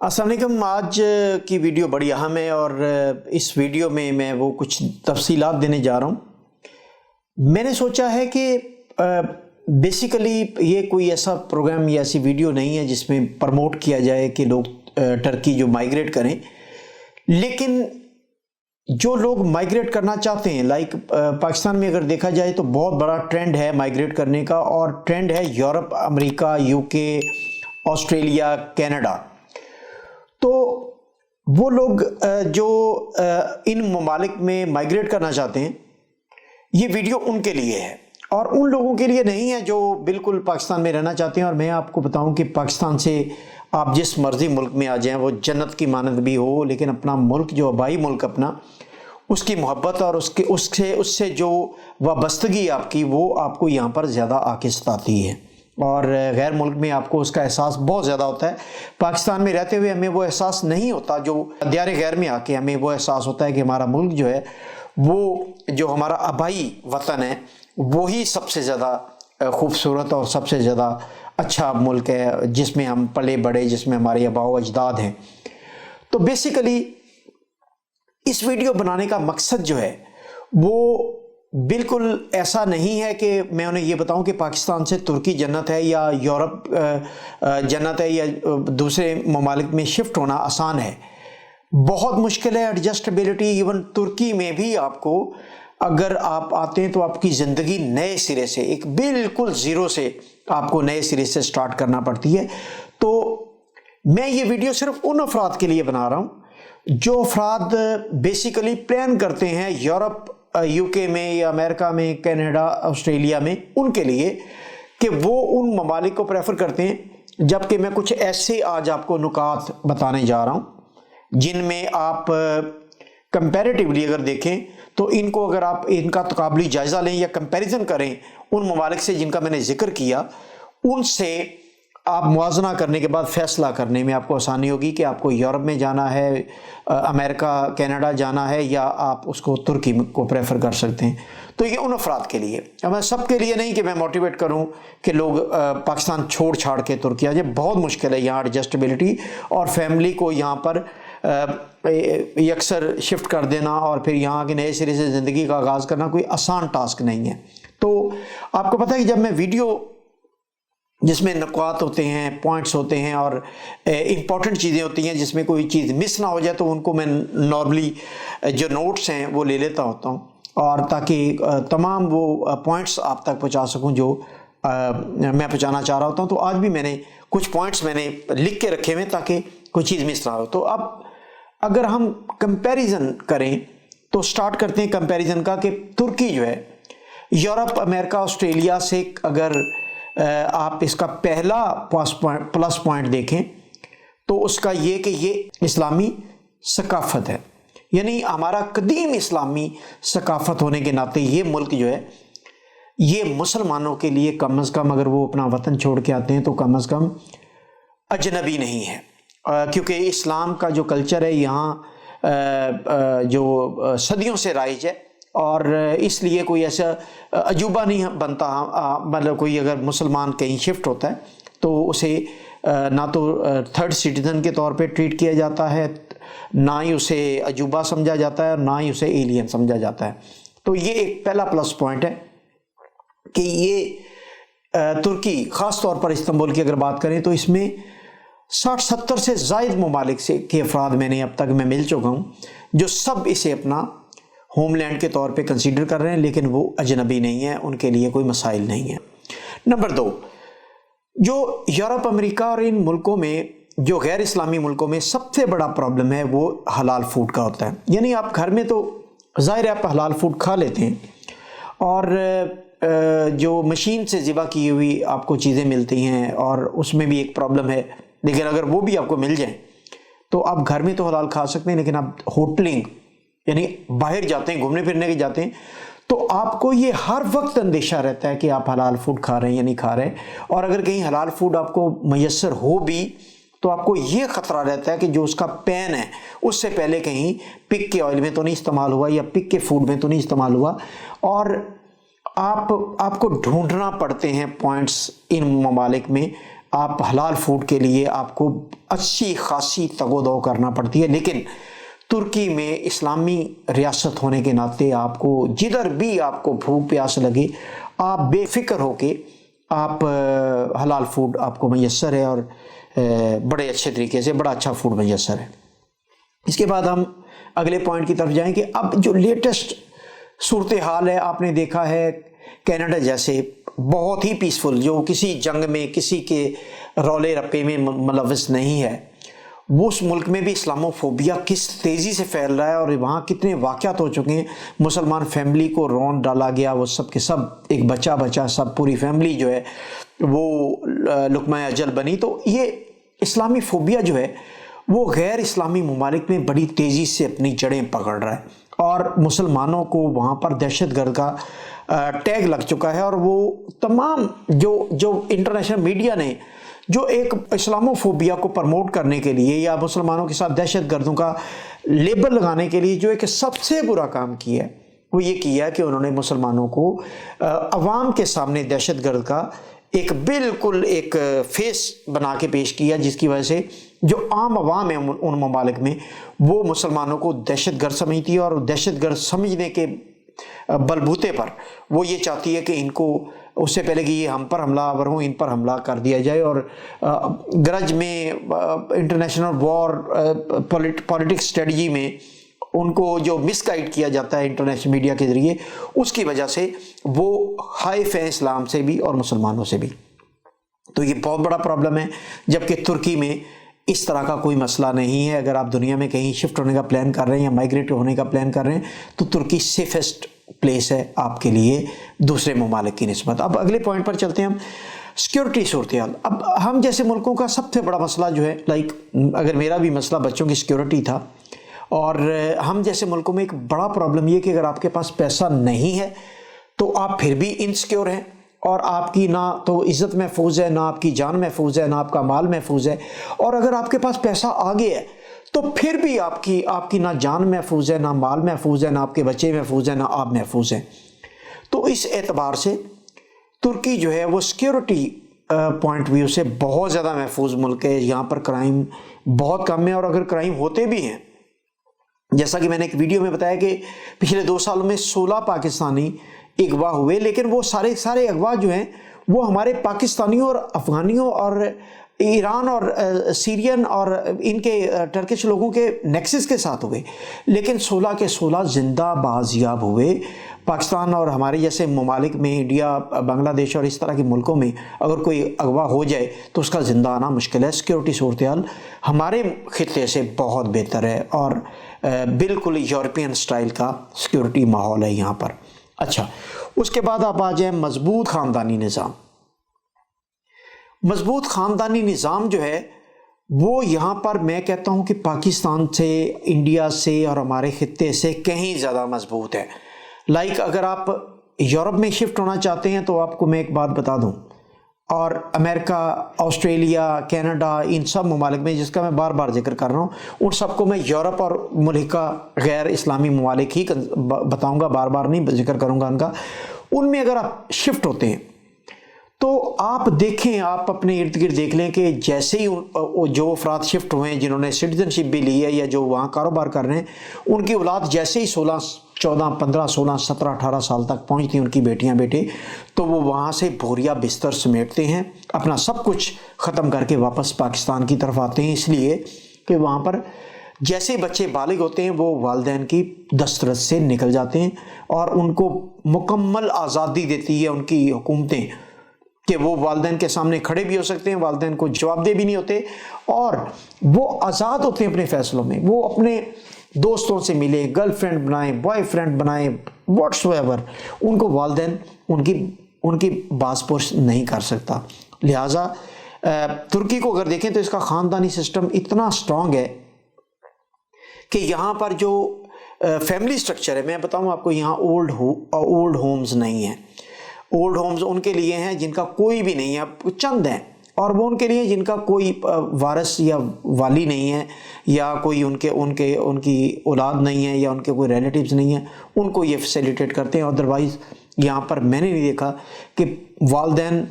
السلام علیکم۔ آج کی ویڈیو بڑی اہم ہے اور اس ویڈیو میں وہ کچھ تفصیلات دینے جا رہا ہوں۔ میں نے سوچا ہے کہ بیسیکلی یہ کوئی ایسا پروگرام یا ایسی ویڈیو نہیں ہے جس میں پروموٹ کیا جائے کہ لوگ ٹرکی جو مائیگریٹ کریں، لیکن جو لوگ مائیگریٹ کرنا چاہتے ہیں، لائک پاکستان میں اگر دیکھا جائے تو بہت بڑا ٹرینڈ ہے مائیگریٹ کرنے کا، اور ٹرینڈ ہے یورپ، امریکہ، یو کے، آسٹریلیا، کینیڈا۔ تو وہ لوگ جو ان ممالک میں مائیگریٹ کرنا چاہتے ہیں، یہ ویڈیو ان کے لیے ہے اور ان لوگوں کے لیے نہیں ہے جو بالکل پاکستان میں رہنا چاہتے ہیں۔ اور میں آپ کو بتاؤں کہ پاکستان سے آپ جس مرضی ملک میں آ جائیں، وہ جنت کی مانند بھی ہو، لیکن اپنا ملک جو آبائی ملک اپنا، اس کی محبت اور اس سے جو وابستگی آپ کی، وہ آپ کو یہاں پر زیادہ آ کے ستاتی ہے، اور غیر ملک میں آپ کو اس کا احساس بہت زیادہ ہوتا ہے۔ پاکستان میں رہتے ہوئے ہمیں وہ احساس نہیں ہوتا، جو دیار غیر میں آ کے ہمیں وہ احساس ہوتا ہے کہ ہمارا ملک جو ہے، وہ جو ہمارا آبائی وطن ہے، وہی سب سے زیادہ خوبصورت اور سب سے زیادہ اچھا ملک ہے، جس میں ہم پلے بڑے، جس میں ہمارے آباء و اجداد ہیں۔ تو بیسیکلی اس ویڈیو بنانے کا مقصد جو ہے وہ بالکل ایسا نہیں ہے کہ میں انہیں یہ بتاؤں کہ پاکستان سے ترکی جنت ہے یا یورپ جنت ہے یا دوسرے ممالک میں شفٹ ہونا آسان ہے۔ بہت مشکل ہے ایڈجسٹیبلٹی۔ ایون ترکی میں بھی آپ کو، اگر آپ آتے ہیں تو آپ کی زندگی نئے سرے سے، ایک بالکل زیرو سے آپ کو نئے سرے سے سٹارٹ کرنا پڑتی ہے۔ تو میں یہ ویڈیو صرف ان افراد کے لیے بنا رہا ہوں جو افراد بیسیکلی پلان کرتے ہیں یورپ، یو کے میں یا امریکہ میں، کینیڈا، آسٹریلیا میں، ان کے لیے کہ وہ ان ممالک کو پریفر کرتے ہیں۔ جبکہ میں کچھ ایسے آج آپ کو نکات بتانے جا رہا ہوں جن میں آپ کمپیریٹیولی اگر دیکھیں تو ان کو، اگر آپ ان کا تقابلی جائزہ لیں یا کمپیریزن کریں ان ممالک سے جن کا میں نے ذکر کیا، ان سے آپ موازنہ کرنے کے بعد فیصلہ کرنے میں آپ کو آسانی ہوگی کہ آپ کو یورپ میں جانا ہے، امریکہ، کینیڈا جانا ہے، یا آپ اس کو ترکی کو پریفر کر سکتے ہیں۔ تو یہ ان افراد کے لیے، میں سب کے لیے نہیں کہ میں موٹیویٹ کروں کہ لوگ پاکستان چھوڑ چھاڑ کے ترکی آ جائے۔ بہت مشکل ہے یہاں ایڈجسٹیبلٹی، اور فیملی کو یہاں پر یکسر شفٹ کر دینا اور پھر یہاں کے نئے سرے سے زندگی کا آغاز کرنا کوئی آسان ٹاسک نہیں ہے۔ تو آپ کو پتہ ہے کہ جب میں ویڈیو جس میں نکات ہوتے ہیں، پوائنٹس ہوتے ہیں اور امپورٹنٹ چیزیں ہوتی ہیں، جس میں کوئی چیز مس نہ ہو جائے، تو ان کو میں نارملی جو نوٹس ہیں وہ لے لیتا ہوتا ہوں، اور تاکہ تمام وہ پوائنٹس آپ تک پہنچا سکوں جو میں پہنچانا چاہ رہا ہوتا ہوں۔ تو آج بھی میں نے کچھ پوائنٹس میں نے لکھ کے رکھے ہوئے تاکہ کوئی چیز مس نہ ہو۔ تو اب اگر ہم کمپیریزن کریں تو سٹارٹ کرتے ہیں کمپیریزن کا، کہ ترکی جو ہے یورپ، امریکہ، آسٹریلیا سے اگر آپ اس کا پہلا پلس پوائنٹ دیکھیں تو اس کا یہ کہ یہ اسلامی ثقافت ہے، یعنی ہمارا قدیم اسلامی ثقافت ہونے کے ناطے یہ ملک جو ہے، یہ مسلمانوں کے لیے کم از کم، اگر وہ اپنا وطن چھوڑ کے آتے ہیں تو کم از کم اجنبی نہیں ہے، کیونکہ اسلام کا جو کلچر ہے یہاں جو صدیوں سے رائج ہے، اور اس لیے کوئی ایسا عجوبہ نہیں بنتا۔ مطلب کوئی اگر مسلمان کہیں شفٹ ہوتا ہے تو اسے نہ تو تھرڈ سٹیزن کے طور پہ ٹریٹ کیا جاتا ہے، نہ ہی اسے عجوبہ سمجھا جاتا ہے، نہ ہی اسے ایلین سمجھا جاتا ہے۔ تو یہ ایک پہلا پلس پوائنٹ ہے کہ یہ ترکی، خاص طور پر استنبول کی اگر بات کریں تو اس میں 60-70 سے زائد ممالک سے کے افراد میں نے اب تک میں مل چکا ہوں جو سب اسے اپنا ہوم لینڈ کے طور پہ کنسیڈر کر رہے ہیں، لیکن وہ اجنبی نہیں ہے، ان کے لیے کوئی مسائل نہیں ہے۔ نمبر 2، جو یورپ، امریکہ اور ان ملکوں میں، جو غیر اسلامی ملکوں میں سب سے بڑا پرابلم ہے وہ حلال فوڈ کا ہوتا ہے۔ یعنی آپ گھر میں تو ظاہر ہے آپ حلال فوڈ کھا لیتے ہیں، اور جو مشین سے ذبح کی ہوئی آپ کو چیزیں ملتی ہیں، اور اس میں بھی ایک پرابلم ہے، لیکن اگر وہ بھی آپ کو مل جائیں تو آپ گھر میں تو حلال کھا سکتے ہیں، لیکن آپ ہوٹلنگ یعنی باہر جاتے ہیں، گھومنے پھرنے کے جاتے ہیں، تو آپ کو یہ ہر وقت اندیشہ رہتا ہے کہ آپ حلال فوڈ کھا رہے ہیں یا نہیں کھا رہے، اور اگر کہیں حلال فوڈ آپ کو میسر ہو بھی تو آپ کو یہ خطرہ رہتا ہے کہ جو اس کا پین ہے اس سے پہلے کہیں پک کے آئل میں تو نہیں استعمال ہوا یا پک کے فوڈ میں تو نہیں استعمال ہوا، اور آپ کو ڈھونڈنا پڑتے ہیں پوائنٹس ان ممالک میں آپ حلال فوڈ کے لیے آپ کو اچھی خاصی تگ و دو کرنا پڑتی ہے، لیکن ترکی میں اسلامی ریاست ہونے کے ناطے آپ کو جدھر بھی آپ کو بھوک پیاس لگے آپ بے فکر ہو کے آپ حلال فوڈ آپ کو میسر ہے، اور بڑے اچھے طریقے سے بڑا اچھا فوڈ میسر ہے۔ اس کے بعد ہم اگلے پوائنٹ کی طرف جائیں کہ اب جو لیٹسٹ صورتحال ہے، آپ نے دیکھا ہے کینیڈا جیسے بہت ہی پیسفل، جو کسی جنگ میں کسی کے رولے رپے میں ملوث نہیں ہے، وہ اس ملک میں بھی اسلاموفوبیا کس تیزی سے پھیل رہا ہے، اور وہاں کتنے واقعات ہو چکے ہیں۔ مسلمان فیملی کو رون ڈالا گیا، وہ سب کے سب ایک بچہ سب پوری فیملی جو ہے وہ لقمہ اجل بنی۔ تو یہ اسلامی فوبیا جو ہے وہ غیر اسلامی ممالک میں بڑی تیزی سے اپنی جڑیں پکڑ رہا ہے، اور مسلمانوں کو وہاں پر دہشت گرد کا ٹیگ لگ چکا ہے، اور وہ تمام جو انٹرنیشنل میڈیا نے جو ایک اسلاموفوبیا کو پرموٹ کرنے کے لیے یا مسلمانوں کے ساتھ دہشت گردوں کا لیبل لگانے کے لیے جو ایک سب سے برا کام کیا ہے، وہ یہ کیا کہ انہوں نے مسلمانوں کو عوام کے سامنے دہشت گرد کا ایک بالکل ایک فیس بنا کے پیش کیا، جس کی وجہ سے جو عام عوام ہے ان ممالک میں وہ مسلمانوں کو دہشت گرد سمجھتی ہے، اور دہشت گرد سمجھنے کے بلبوتے پر وہ یہ چاہتی ہے کہ ان کو اس سے پہلے کہ یہ ہم پر حملہ آور ہوں، ان پر حملہ کر دیا جائے، اور گرج میں انٹرنیشنل وار پولیٹکس اسٹریٹجی میں ان کو جو مس گائیڈ کیا جاتا ہے انٹرنیشنل میڈیا کے ذریعے، اس کی وجہ سے وہ حائف ہیں اسلام سے بھی اور مسلمانوں سے بھی۔ تو یہ بہت بڑا پرابلم ہے، جبکہ ترکی میں اس طرح کا کوئی مسئلہ نہیں ہے۔ اگر آپ دنیا میں کہیں شفٹ ہونے کا پلان کر رہے ہیں یا مائگریٹ ہونے کا پلان کر رہے ہیں تو ترکی سیفسٹ پلیس ہے آپ کے لیے دوسرے ممالک کی نسبت۔ اب اگلے پوائنٹ پر چلتے ہیں ہم، سیکیورٹی صورتحال۔ اب ہم جیسے ملکوں کا سب سے بڑا مسئلہ جو ہے، اگر میرا بھی مسئلہ بچوں کی سیکیورٹی تھا، اور ہم جیسے ملکوں میں ایک بڑا پرابلم یہ کہ اگر آپ کے پاس پیسہ نہیں ہے تو آپ پھر بھی انسیکیور ہیں، اور آپ کی نہ تو عزت محفوظ ہے، نہ آپ کی جان محفوظ ہے، نہ آپ کا مال محفوظ ہے، اور اگر آپ کے پاس پیسہ آ گیا ہے تو پھر بھی آپ کی نہ جان محفوظ ہے، نہ مال محفوظ ہے، نہ آپ کے بچے محفوظ ہیں، نہ آپ محفوظ ہیں۔ تو اس اعتبار سے ترکی جو ہے وہ سیکیورٹی پوائنٹ ویو سے بہت زیادہ محفوظ ملک ہے۔ یہاں پر کرائم بہت کم ہے، اور اگر کرائم ہوتے بھی ہیں، جیسا کہ میں نے ایک ویڈیو میں بتایا کہ پچھلے 2 سالوں میں 16 پاکستانی اغوا ہوئے، لیکن وہ سارے اغوا جو ہیں وہ ہمارے پاکستانیوں اور افغانیوں اور ایران اور سیرین اور ان کے ٹرکش لوگوں کے نیکسس کے ساتھ ہوئے، لیکن 16 کے 16 زندہ بازیاب ہوئے۔ پاکستان اور ہمارے جیسے ممالک میں، انڈیا، بنگلہ دیش اور اس طرح کے ملکوں میں اگر کوئی اغوا ہو جائے تو اس کا زندہ آنا مشکل ہے۔ سیکیورٹی صورتحال ہمارے خطے سے بہت بہتر ہے، اور بالکل یورپین سٹائل کا سیکیورٹی ماحول ہے یہاں پر۔ اچھا، اس کے بعد آپ آ جائیں مضبوط خاندانی نظام۔ مضبوط خاندانی نظام جو ہے وہ یہاں پر میں کہتا ہوں کہ پاکستان سے، انڈیا سے اور ہمارے خطے سے کہیں زیادہ مضبوط ہے۔ اگر آپ یورپ میں شفٹ ہونا چاہتے ہیں تو آپ کو میں ایک بات بتا دوں، اور امریکہ، آسٹریلیا، کینیڈا، ان سب ممالک میں جس کا میں بار بار ذکر کر رہا ہوں، ان سب کو میں یورپ اور ملکہ غیر اسلامی ممالک ہی بتاؤں گا، بار بار نہیں ذکر کروں گا ان کا۔ ان میں اگر آپ شفٹ ہوتے ہیں تو آپ دیکھیں، آپ اپنے ارد گرد دیکھ لیں کہ جیسے ہی جو افراد شفٹ ہوئے ہیں جنہوں نے سٹیزن شپ بھی لی ہے یا جو وہاں کاروبار کر رہے ہیں، ان کی اولاد جیسے ہی 16، 14، 15، 16، 17، 18 سال تک پہنچتی ہیں، ان کی بیٹیاں بیٹے، تو وہ وہاں سے بھوریا بستر سمیٹتے ہیں، اپنا سب کچھ ختم کر کے واپس پاکستان کی طرف آتے ہیں، اس لیے کہ وہاں پر جیسے بچے بالغ ہوتے ہیں وہ والدین کی دسترس سے نکل جاتے ہیں، اور ان کو مکمل آزادی دیتی ہے ان کی حکومتیں کہ وہ والدین کے سامنے کھڑے بھی ہو سکتے ہیں، والدین کو جواب دہ بھی نہیں ہوتے، اور وہ آزاد ہوتے ہیں اپنے فیصلوں میں۔ وہ اپنے دوستوں سے ملیں، گرل فرینڈ بنائیں، بوائے فرینڈ بنائیں، واٹس ایور، ان کو والدین ان کی باز پرس نہیں کر سکتا۔ لہٰذا ترکی کو اگر دیکھیں تو اس کا خاندانی سسٹم اتنا اسٹرانگ ہے کہ یہاں پر جو فیملی سٹرکچر ہے، میں بتاؤں آپ کو، یہاں اولڈ ہومز نہیں ہیں۔ اولڈ ہومز ان کے لیے ہیں جن کا کوئی بھی نہیں ہے، چند ہیں، اور وہ ان کے لیے جن کا کوئی وارث یا والی نہیں ہے، یا کوئی ان کی اولاد نہیں ہے، یا ان کے کوئی ریلیٹیوز نہیں ہیں، ان کو یہ فیسیلیٹیٹ کرتے ہیں۔ ادروائز یہاں پر میں نے نہیں دیکھا کہ والدین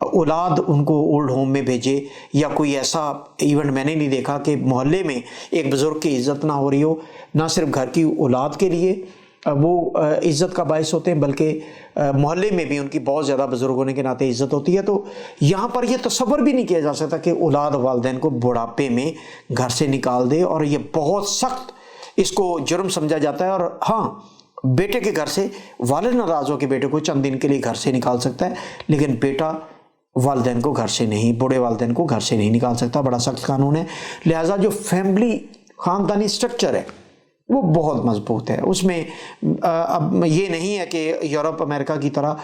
اولاد ان کو اولڈ ہوم میں بھیجے، یا کوئی ایسا ایونٹ میں نے نہیں دیکھا کہ محلے میں ایک بزرگ کی عزت نہ ہو رہی ہو، نہ صرف گھر کی اولاد کے لیے وہ عزت کا باعث ہوتے ہیں، بلکہ محلے میں بھی ان کی بہت زیادہ بزرگ ہونے کے ناطے عزت ہوتی ہے۔ تو یہاں پر یہ تصور بھی نہیں کیا جا سکتا کہ اولاد والدین کو بڑھاپے میں گھر سے نکال دے، اور یہ بہت سخت اس کو جرم سمجھا جاتا ہے۔ اور ہاں، بیٹے کے گھر سے والد ناراض ہو کے بیٹے کو چند دن کے لیے گھر سے نکال سکتا ہے، لیکن بیٹا والدین کو گھر سے نہیں، بوڑھے والدین کو گھر سے نہیں نکال سکتا۔ بڑا سخت قانون ہے۔ لہٰذا جو فیملی خاندانی سٹرکچر ہے وہ بہت مضبوط ہے۔ اس میں اب یہ نہیں ہے کہ یورپ امریکہ کی طرح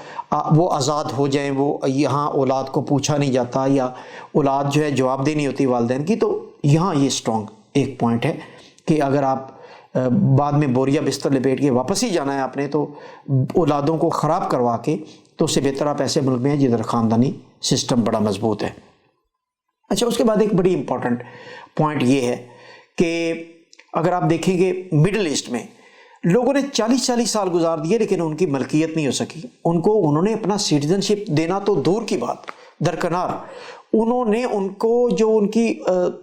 وہ آزاد ہو جائیں، وہ یہاں اولاد کو پوچھا نہیں جاتا یا اولاد جو ہے جواب دہ نہیں ہوتی والدین کی۔ تو یہاں یہ اسٹرانگ ایک پوائنٹ ہے کہ اگر آپ بعد میں بوریا بستر لپیٹ کے واپس ہی جانا ہے آپ نے، تو اولادوں کو خراب کروا کے، تو اس سے بہتر آپ ایسے ملک میں ہیں جدھر خاندانی سسٹم بڑا مضبوط ہے۔ اچھا، اس کے بعد ایک بڑی امپورٹنٹ پوائنٹ یہ ہے کہ اگر آپ دیکھیں کہ مڈل ایسٹ میں لوگوں نے 40 سال گزار دیے، لیکن ان کی ملکیت نہیں ہو سکی۔ انہوں نے اپنا سٹیزن شپ دینا تو دور کی بات، درکنار انہوں نے ان کو ان کی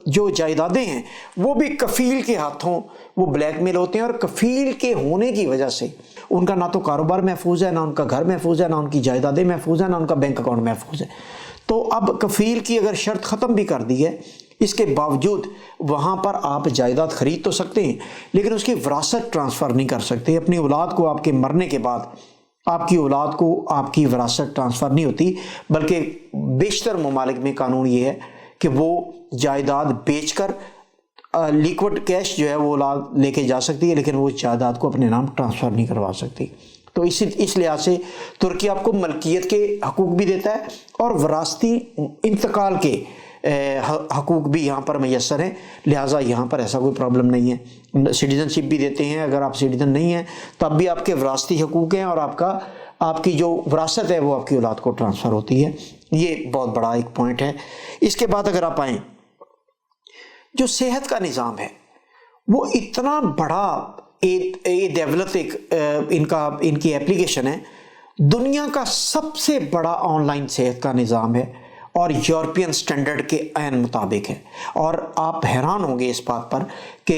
جو جائیدادیں ہیں وہ بھی کفیل کے ہاتھوں وہ بلیک میل ہوتے ہیں، اور کفیل کے ہونے کی وجہ سے ان کا نہ تو کاروبار محفوظ ہے، نہ ان کا گھر محفوظ ہے، نہ ان کی جائیدادیں محفوظ ہیں، نہ ان کا بینک اکاؤنٹ محفوظ ہے۔ تو اب کفیل کی اگر شرط ختم بھی کر دی ہے، اس کے باوجود وہاں پر آپ جائیداد خرید تو سکتے ہیں، لیکن اس کی وراثت ٹرانسفر نہیں کر سکتے۔ اپنی اولاد کو آپ کے مرنے کے بعد آپ کی اولاد کو آپ کی وراثت ٹرانسفر نہیں ہوتی، بلکہ بیشتر ممالک میں قانون یہ ہے کہ وہ جائیداد بیچ کر لیکوڈ کیش جو ہے وہ اولاد لے کے جا سکتی ہے، لیکن وہ جائیداد کو اپنے نام ٹرانسفر نہیں کروا سکتی۔ تو اس لحاظ سے ترکی آپ کو ملکیت کے حقوق بھی دیتا ہے اور وراثتی انتقال کے حقوق بھی یہاں پر میسر ہیں، لہٰذا یہاں پر ایسا کوئی پرابلم نہیں ہے۔ سٹیزن شپ بھی دیتے ہیں، اگر آپ سٹیزن نہیں ہیں تب بھی آپ کے وراثتی حقوق ہیں، اور آپ کی جو وراثت ہے وہ آپ کی اولاد کو ٹرانسفر ہوتی ہے۔ یہ بہت بڑا ایک پوائنٹ ہے۔ اس کے بعد اگر آپ آئیں، جو صحت کا نظام ہے وہ اتنا بڑا ڈیولپ ان کی اپلیکیشن ہے، دنیا کا سب سے بڑا آن لائن صحت کا نظام ہے، اور یورپین سٹینڈرڈ کے عین مطابق ہے۔ اور آپ حیران ہوں گے اس بات پر کہ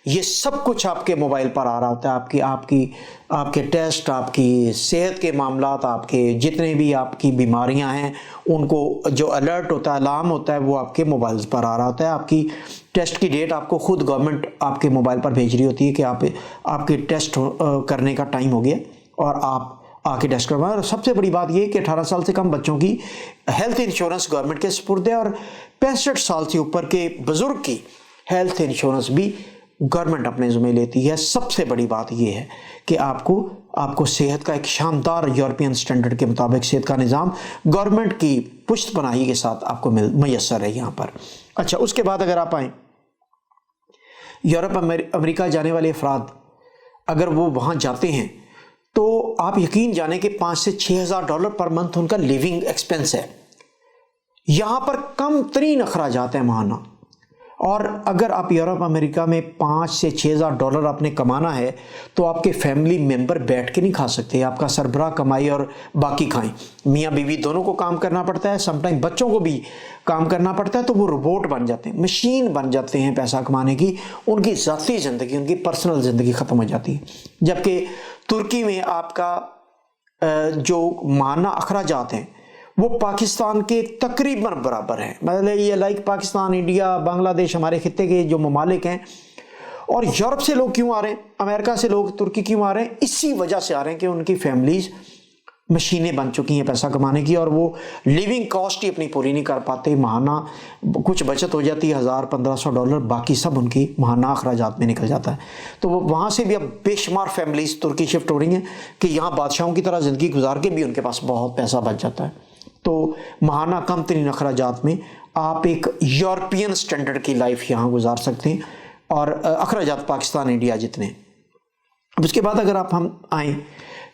یہ سب کچھ آپ کے موبائل پر آ رہا ہوتا ہے، آپ کے ٹیسٹ، آپ کی صحت کے معاملات، آپ کے جتنے بھی آپ کی بیماریاں ہیں ان کو جو الرٹ ہوتا ہے، الارم ہوتا ہے، وہ آپ کے موبائلز پر آ رہا ہوتا ہے۔ آپ کی ٹیسٹ کی ڈیٹ آپ کو خود گورنمنٹ آپ کے موبائل پر بھیج رہی ہوتی ہے کہ آپ کے ٹیسٹ کرنے کا ٹائم ہو گیا، اور آپ آ کے ٹیسٹ کروائیں۔ اور سب سے بڑی بات یہ کہ 18 سال سے کم بچوں کی ہیلتھ انشورنس گورنمنٹ کے سپرد ہے، اور 65 سال سے اوپر کے بزرگ کی ہیلتھ انشورنس بھی گورنمنٹ اپنے ذمہ لیتی ہے۔ سب سے بڑی بات یہ ہے کہ آپ کو صحت کا ایک شاندار یورپین سٹینڈرڈ کے مطابق صحت کا نظام گورنمنٹ کی پشت پناہی کے ساتھ آپ کو میسر ہے یہاں پر۔ اچھا، اس کے بعد اگر آپ آئیں، یورپ امریکہ جانے والے افراد اگر وہ وہاں جاتے ہیں تو آپ یقین جانیں کہ 5 سے 6 ہزار ڈالر پر منتھ ان کا لیونگ ایکسپنس ہے۔ یہاں پر کم ترین اخراجات ہیں ماہانہ، اور اگر آپ یورپ امریکہ میں 5 سے 6 ہزار ڈالر آپ نے کمانا ہے تو آپ کے فیملی ممبر بیٹھ کے نہیں کھا سکتے، آپ کا سربراہ کمائی اور باقی کھائیں۔ میاں بیوی دونوں کو کام کرنا پڑتا ہے، سم ٹائم بچوں کو بھی کام کرنا پڑتا ہے، تو وہ روبوٹ بن جاتے ہیں، مشین بن جاتے ہیں پیسہ کمانے کی، ان کی ذاتی زندگی، ان کی پرسنل زندگی ختم ہو جاتی ہے۔ جبکہ ترکی میں آپ کا جو ماہانہ اخراجات ہیں وہ پاکستان کے تقریباً برابر ہیں، مطلب یہ لائک پاکستان، انڈیا، بنگلہ دیش، ہمارے خطے کے جو ممالک ہیں۔ اور یورپ سے لوگ کیوں آ رہے ہیں، امریکہ سے لوگ ترکی کیوں آ رہے ہیں؟ اسی وجہ سے آ رہے ہیں کہ ان کی فیملیز مشینیں بن چکی ہیں پیسہ کمانے کی، اور وہ لیونگ کاسٹ ہی اپنی پوری نہیں کر پاتے۔ ماہانہ کچھ بچت ہو جاتی ہے 1000-1500 ڈالر، باقی سب ان کی ماہانہ اخراجات میں نکل جاتا ہے۔ تو وہ وہاں سے بھی اب بے شمار فیملیز ترکی شفٹ ہو رہی ہیں کہ یہاں بادشاہوں کی طرح زندگی گزار کے بھی ان کے پاس بہت پیسہ بچ جاتا ہے۔ تو ماہانہ کم ترین اخراجات میں آپ ایک یورپین سٹینڈرڈ کی لائف یہاں گزار سکتے ہیں، اور اخراجات پاکستان، انڈیا جتنے۔ اب اس کے بعد اگر ہم آئیں،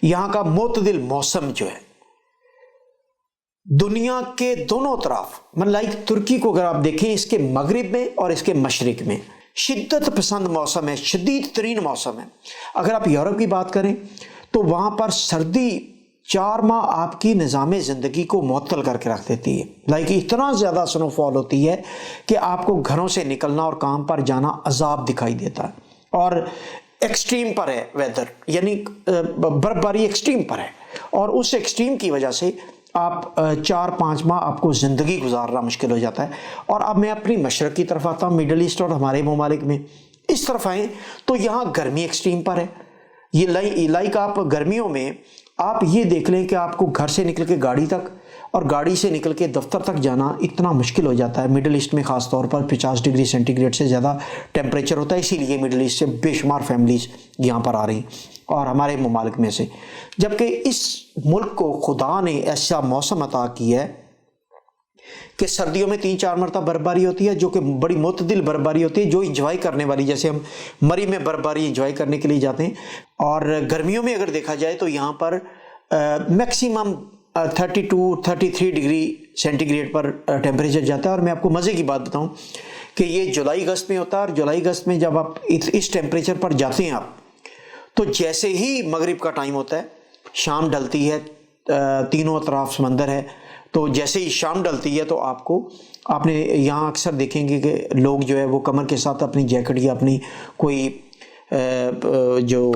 یہاں کا معتدل موسم جو ہے دنیا کے دونوں طرف، لائک ترکی کو اگر آپ دیکھیں، اس کے مغرب میں اور اس کے مشرق میں شدت پسند موسم ہے، شدید ترین موسم ہے۔ اگر آپ یورپ کی بات کریں تو وہاں پر سردی 4 ماہ آپ کی نظام زندگی کو معطل کر کے رکھ دیتی ہے۔ اتنا زیادہ سنو فال ہوتی ہے کہ آپ کو گھروں سے نکلنا اور کام پر جانا عذاب دکھائی دیتا ہے، اور ایکسٹریم پر ہے ویدر، یعنی برف باری ایکسٹریم پر ہے، اور اس ایکسٹریم کی وجہ سے آپ 4-5 ماہ آپ کو زندگی گزارنا مشکل ہو جاتا ہے۔ اور اب میں اپنی مشرق کی طرف آتا ہوں، مڈل ایسٹ اور ہمارے ممالک میں اس طرف آئیں تو یہاں گرمی ایکسٹریم پر ہے۔ یہ آپ گرمیوں میں آپ یہ دیکھ لیں کہ آپ کو گھر سے نکل کے گاڑی تک اور گاڑی سے نکل کے دفتر تک جانا اتنا مشکل ہو جاتا ہے۔ مڈل ایسٹ میں خاص طور پر 50 ڈگری سینٹی گریڈ سے زیادہ ٹیمپریچر ہوتا ہے، اسی لیے مڈل ایسٹ سے بے شمار فیملیز یہاں پر آ رہی ہیں اور ہمارے ممالک میں سے، جبکہ اس ملک کو خدا نے ایسا موسم عطا کیا ہے کہ سردیوں میں 3-4 مرتبہ برفباری ہوتی ہے، جو کہ بڑی معتدل برفباری ہوتی ہے، جو انجوائے کرنے والی، جیسے ہم مری میں برفباری انجوائے کرنے کے لیے جاتے ہیں۔ اور گرمیوں میں اگر دیکھا جائے تو یہاں پر میکسیمم 32-33 ڈگری سینٹی گریڈ پر ٹیمپریچر جاتا ہے۔ اور میں آپ کو مزے کی بات بتاؤں کہ یہ جولائی اگست میں ہوتا ہے، اور جولائی اگست میں جب آپ اس ٹیمپریچر پر جاتے ہیں آپ، تو جیسے ہی مغرب کا ٹائم ہوتا ہے، شام ڈلتی ہے، تینوں اطراف سمندر ہے، تو جیسے ہی شام ڈلتی ہے تو آپ نے یہاں اکثر دیکھیں گے کہ لوگ جو ہے وہ کمر کے ساتھ اپنی جیکٹ یا اپنی کوئی جو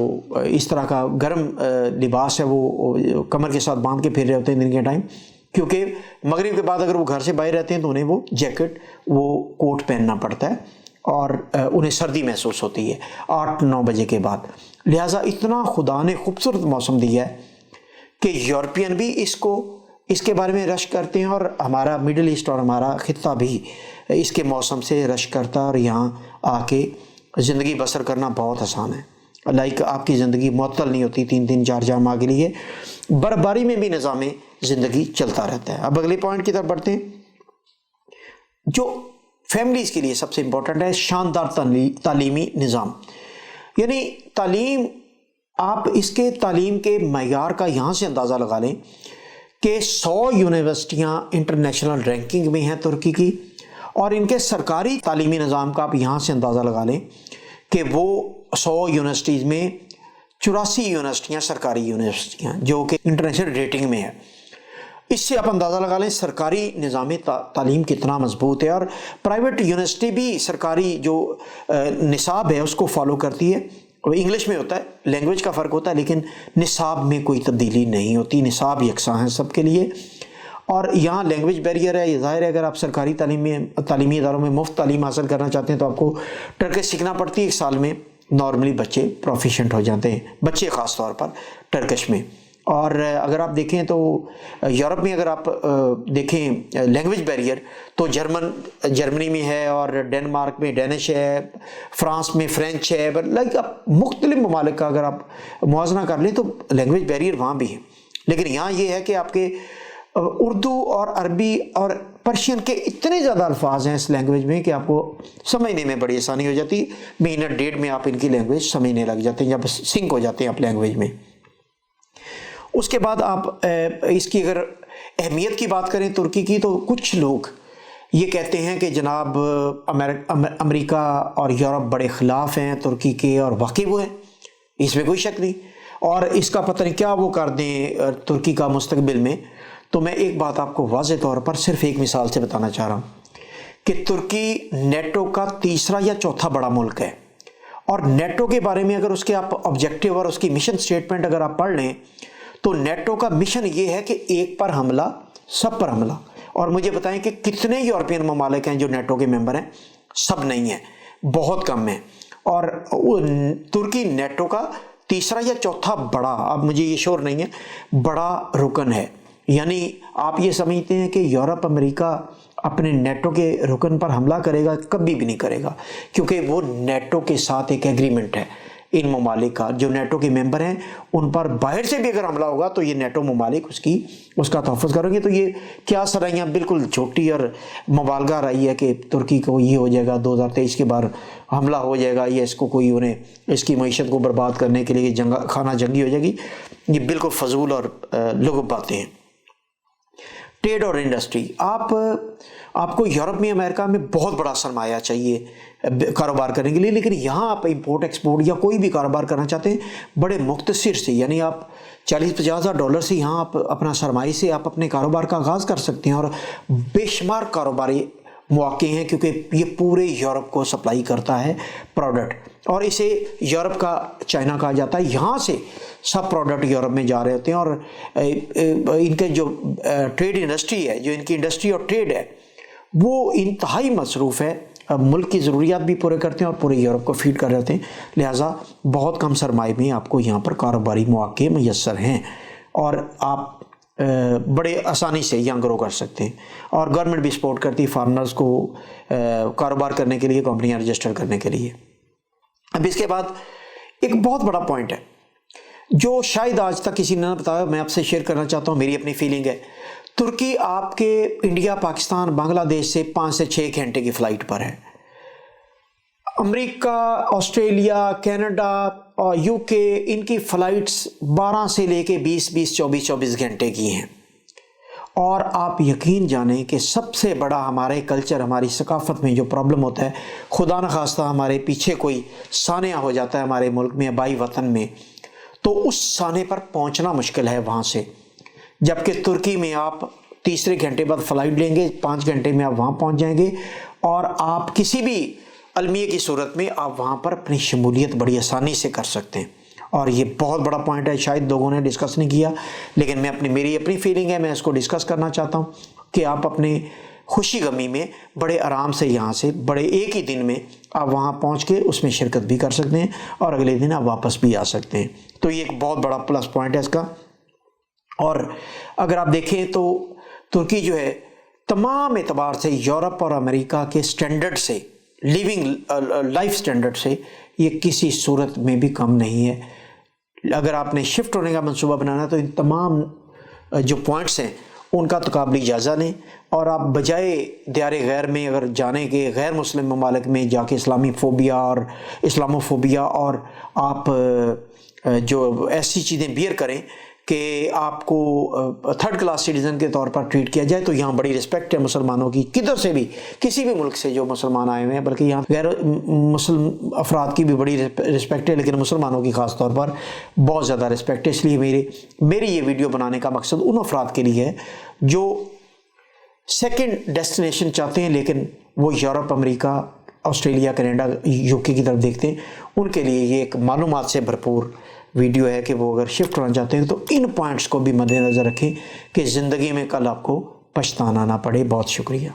اس طرح کا گرم لباس ہے وہ کمر کے ساتھ باندھ کے پھر رہے ہوتے ہیں دن کے ٹائم، کیونکہ مغرب کے بعد اگر وہ گھر سے باہر رہتے ہیں تو انہیں وہ جیکٹ، وہ کوٹ پہننا پڑتا ہے، اور انہیں سردی محسوس ہوتی ہے 8-9 بجے کے بعد۔ لہٰذا اتنا خدا نے خوبصورت موسم دیا ہے کہ یورپین بھی اس کے بارے میں رشک کرتے ہیں، اور ہمارا مڈل ایسٹ اور ہمارا خطہ بھی اس کے موسم سے رشک کرتا ہے، اور یہاں آ کے زندگی بسر کرنا بہت آسان ہے۔ آپ کی زندگی معطل نہیں ہوتی 3-3 4 ماہ کے لیے، برف باری میں بھی نظام زندگی چلتا رہتا ہے۔ اب اگلے پوائنٹ کی طرف بڑھتے ہیں، جو فیملیز کے لیے سب سے امپورٹنٹ ہے، شاندار تعلیمی نظام۔ یعنی تعلیم، آپ اس کے تعلیم کے معیار کا یہاں سے اندازہ لگا لیں کہ 100 یونیورسٹیاں انٹرنیشنل رینکنگ میں ہیں ترکی کی، اور ان کے سرکاری تعلیمی نظام کا آپ یہاں سے اندازہ لگا لیں کہ وہ 100 یونیورسٹیز میں 84 یونیورسٹیاں سرکاری یونیورسٹیاں جو کہ انٹرنیشنل ریٹنگ میں ہے۔ اس سے آپ اندازہ لگا لیں سرکاری نظام تعلیم کتنا مضبوط ہے، اور پرائیویٹ یونیورسٹی بھی سرکاری جو نصاب ہے اس کو فالو کرتی ہے۔ انگلش میں ہوتا ہے، لینگویج کا فرق ہوتا ہے، لیکن نصاب میں کوئی تبدیلی نہیں ہوتی، نصاب یکساں ہے سب کے لیے۔ اور یہاں لینگویج بیریئر ہے، یہ ظاہر ہے اگر آپ سرکاری تعلیمی اداروں میں مفت تعلیم حاصل کرنا چاہتے ہیں تو آپ کو ٹرکش سیکھنا پڑتی ہے۔ 1 سال میں نارملی بچے پروفیشنٹ ہو جاتے ہیں، بچے خاص طور پر ٹرکش میں۔ اور اگر آپ دیکھیں تو یورپ میں اگر آپ دیکھیں لینگویج بیریئر تو جرمنی میں ہے، اور ڈنمارک میں ڈینش ہے، فرانس میں فرینچ ہے، آپ مختلف ممالک کا اگر آپ موازنہ کر لیں تو لینگویج بیریئر وہاں بھی ہے۔ لیکن یہاں یہ ہے کہ آپ کے اردو اور عربی اور پرشین کے اتنے زیادہ الفاظ ہیں اس لینگویج میں کہ آپ کو سمجھنے میں بڑی آسانی ہو جاتی، منٹ ڈیڑھ میں آپ ان کی لینگویج سمجھنے لگ جاتے ہیں، جب سنک ہو جاتے ہیں آپ لینگویج میں۔ اس کے بعد آپ اس کی اگر اہمیت کی بات کریں ترکی کی، تو کچھ لوگ یہ کہتے ہیں کہ جناب امریکہ اور یورپ بڑے خلاف ہیں ترکی کے، اور واقعی وہ ہیں، اس میں کوئی شک نہیں، اور اس کا پتہ نہیں کیا وہ کر دیں ترکی کا مستقبل میں۔ تو میں ایک بات آپ کو واضح طور پر صرف ایک مثال سے بتانا چاہ رہا ہوں کہ ترکی نیٹو کا 3 یا 4 بڑا ملک ہے، اور نیٹو کے بارے میں اگر اس کے آپ آبجیکٹیو اور اس کی مشن سٹیٹمنٹ اگر آپ پڑھ لیں تو نیٹو کا مشن یہ ہے کہ ایک پر حملہ سب پر حملہ۔ اور مجھے بتائیں کہ کتنے یورپین ممالک ہیں جو نیٹو کے ممبر ہیں؟ سب نہیں ہیں، بہت کم ہیں، اور ترکی نیٹو کا 3 یا 4 بڑا، اب مجھے یہ شور نہیں ہے، بڑا رکن ہے۔ یعنی آپ یہ سمجھتے ہیں کہ یورپ امریکہ اپنے نیٹو کے رکن پر حملہ کرے گا؟ کبھی بھی نہیں کرے گا، کیونکہ وہ نیٹو کے ساتھ ایک ایگریمنٹ ہے ان ممالک کا، جو نیٹو کے ممبر ہیں ان پر باہر سے بھی اگر حملہ ہوگا تو یہ نیٹو ممالک اس کا تحفظ کریں گے۔ تو یہ کیا سرائیاں بالکل چھوٹی اور مبالغہ رہی ہے کہ ترکی کو یہ ہو جائے گا 2023 کے بعد حملہ ہو جائے گا، یا اس کو کوئی انہیں اس کی معیشت کو برباد کرنے کے لیے خانہ جنگی ہو جائے گی، یہ بالکل فضول اور لغو باتیں ہیں۔ ٹریڈ اور انڈسٹری، آپ آپ کو یورپ میں امریکہ میں بہت بڑا سرمایہ چاہیے کاروبار کرنے کے لیے، لیکن یہاں آپ امپورٹ ایکسپورٹ یا کوئی بھی کاروبار کرنا چاہتے ہیں بڑے مختصر سے، یعنی آپ 40-50 ہزار ڈالر سے یہاں آپ اپنا سرمایہ سے آپ اپنے کاروبار کا آغاز کر سکتے ہیں، اور بے شمار کاروباری مواقع ہیں کیونکہ یہ پورے یورپ کو سپلائی کرتا ہے پروڈکٹ، اور اسے یورپ کا چائنا کہا جاتا ہے۔ یہاں سے سب پروڈکٹ یورپ میں جا رہے ہوتے ہیں، اور ان کے جو ٹریڈ انڈسٹری ہے، جو ان کی انڈسٹری اور ٹریڈ ہے، وہ انتہائی مصروف ہے، ملک کی ضروریات بھی پورے کرتے ہیں اور پورے یورپ کو فیڈ کر رہے ہوتے ہیں، لہٰذا بہت کم سرمایہ میں آپ کو یہاں پر کاروباری مواقع میسر ہیں، اور آپ بڑے آسانی سے یہاں گرو کر سکتے ہیں، اور گورنمنٹ بھی سپورٹ کرتی ہے فارنرز کو کاروبار کرنے کے لیے، کمپنیاں رجسٹر کرنے کے لیے۔ اب اس کے بعد ایک بہت بڑا پوائنٹ ہے جو شاید آج تک کسی نے نہ بتایا، میں آپ سے شیئر کرنا چاہتا ہوں، میری اپنی فیلنگ ہے۔ ترکی آپ کے انڈیا، پاکستان، بنگلہ دیش سے 5 سے 6 گھنٹے کی فلائٹ پر ہے۔ امریکہ، آسٹریلیا، کینیڈا اور یو کے، ان کی فلائٹس 12 سے لے کے 24 گھنٹے کی ہیں، اور آپ یقین جانیں کہ سب سے بڑا ہمارے کلچر، ہماری ثقافت میں جو پرابلم ہوتا ہے، خدا نخواستہ ہمارے پیچھے کوئی سانحہ ہو جاتا ہے ہمارے ملک میں، بائی وطن میں، تو اس سانحے پر پہنچنا مشکل ہے وہاں سے، جبکہ ترکی میں آپ تیسرے گھنٹے بعد فلائٹ لیں گے، 5 گھنٹے میں آپ وہاں پہنچ جائیں گے، اور آپ کسی بھی المیہ کی صورت میں آپ وہاں پر اپنی شمولیت بڑی آسانی سے کر سکتے ہیں، اور یہ بہت بڑا پوائنٹ ہے، شاید لوگوں نے ڈسکس نہیں کیا، لیکن میری اپنی فیلنگ ہے، میں اس کو ڈسکس کرنا چاہتا ہوں کہ آپ اپنے خوشی غمی میں بڑے آرام سے یہاں سے بڑے ایک ہی دن میں آپ وہاں پہنچ کے اس میں شرکت بھی کر سکتے ہیں، اور اگلے دن آپ واپس بھی آ سکتے ہیں، تو یہ ایک بہت بڑا پلس پوائنٹ ہے اس کا۔ اور اگر آپ دیکھیں تو ترکی جو ہے تمام اعتبار سے یورپ اور امریکہ کے سٹینڈرڈ سے، لائف سٹینڈرڈ سے، یہ کسی صورت میں بھی کم نہیں ہے۔ اگر آپ نے شفٹ ہونے کا منصوبہ بنانا تو ان تمام جو پوائنٹس ہیں ان کا تقابلی جائزہ لیں، اور آپ بجائے دیار غیر میں اگر جانے کے، غیر مسلم ممالک میں جا کے اسلامی فوبیا اور اسلاموفوبیا، اور آپ جو ایسی چیزیں بیئر کریں کہ آپ کو تھرڈ کلاس سٹیزن کے طور پر ٹریٹ کیا جائے، تو یہاں بڑی رسپیکٹ ہے مسلمانوں کی، کدھر سے بھی، کسی بھی ملک سے جو مسلمان آئے ہوئے ہیں، بلکہ یہاں غیر مسلم افراد کی بھی بڑی رسپیکٹ ہے، لیکن مسلمانوں کی خاص طور پر بہت زیادہ رسپیکٹ ہے۔ اس لیے میری یہ ویڈیو بنانے کا مقصد ان افراد کے لیے ہے جو سیکنڈ ڈیسٹینیشن چاہتے ہیں، لیکن وہ Europe, America, Australia, Canada, you کے کی طرف دیکھتے ہیں، ان کے لیے یہ ایک معلومات سے بھرپور ویڈیو ہے کہ وہ اگر شفٹ ہونا چاہتے ہیں تو ان پوائنٹس کو بھی مد نظر رکھیں کہ زندگی میں کل آپ کو پچھتانا نہ پڑے۔ بہت شکریہ۔